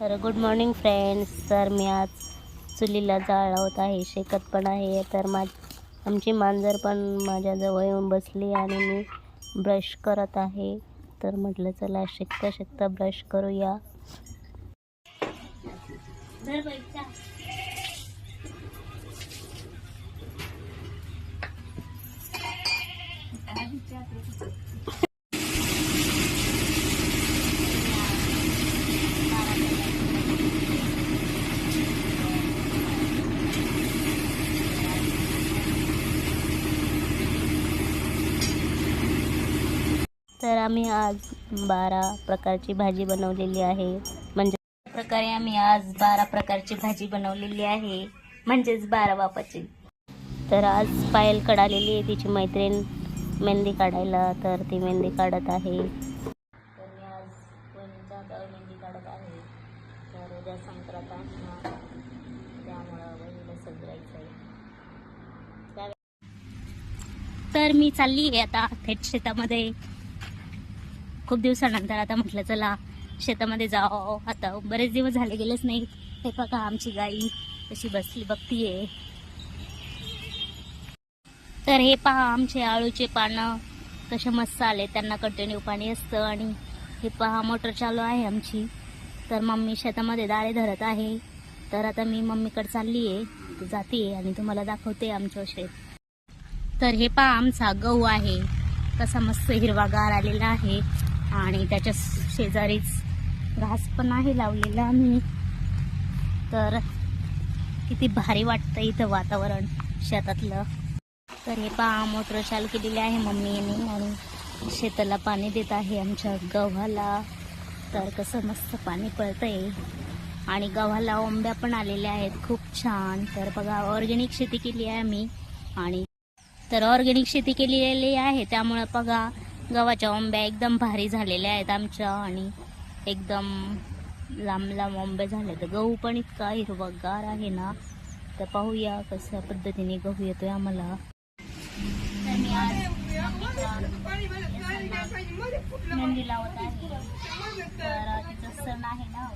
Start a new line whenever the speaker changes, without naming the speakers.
तर good morning friends. तर मी आज चुलीला जाळ लावत आहे, शेकत पण आहे. तर आमची मांजर पण माझ्याजवळ येऊन बसली आणि मी ब्रश करत आहे. तर म्हटलं चला शेकता शेकता ब्रश करूया. तर आम्ही आज 12 प्रकारची भाजी बनवलेली आहे. म्हणजे प्रकारे आम्ही आज 12 प्रकारची भाजी बनवलेली आहे, म्हणजेच 12 बापाची. तर आज पायल कडालेली आहे, तिची मैत्रीण मेहंदी काढायला. तर ती मेहंदी काढत आहे. तर मी आज वहिनीच्या हातावर मेहंदी काढत आहे. तर उद्या संक्रांत आहे ना, त्यामुळं वहिनीला सजवायचं आहे. तर मी चालली आहे आता थेट शेतामध्ये. खूप दिवसानंतर आता म्हटलं चला शेतामध्ये जाओ. आता बरेच दिवस झाले गेलेच नाही. हे बघा आमची गाई कशी बसली बघतीये. तर हे पहा आमचे आळूचे पानं कसे मस्त आले, त्यांना कंटिन्यू पाणी असतं. आणि हे पहा मोटर चालू आहे आमची. तर मम्मी शेतामध्ये दाळे धरत आहे. तर आता मी मम्मीकडे चालली आहे, जाते आणि तुम्हाला दाखवते आमचं शेत. तर हे पहा आमचा गहू आहे, कसा मस्त हिरवागार आलेला आहे. आणि त्याच्या शेजारीच घास पण आहे लावलेला आम्ही. तर किती भारी वाटतं इथं वातावरण शेतातलं. तर हे पहा मोटर चालू केलेली आहे मम्मीने आणि शेताला पाणी देत आहे आमच्या गव्हाला. तर कसं मस्त पाणी पडतंय आणि गव्हाला ओंब्या पण आलेल्या आहेत खूप छान. तर बघा ऑर्गॅनिक शेती केली आहे आम्ही. आणि तर ऑर्गॅनिक शेती केलेली आहे त्यामुळे बघा गव्हाच्या ओंब्या एकदम भारी झालेल्या आहेत आमच्या. आणि एकदम लांब लांब ओंब्या झाल्या. तर गहू पण इतका हिरवागार आहे ना. तर पाहूया कशा पद्धतीने गहू येतोय आम्हाला. तर मी आज मेहंदी लावत आहे. तर तिचा सण आहे ना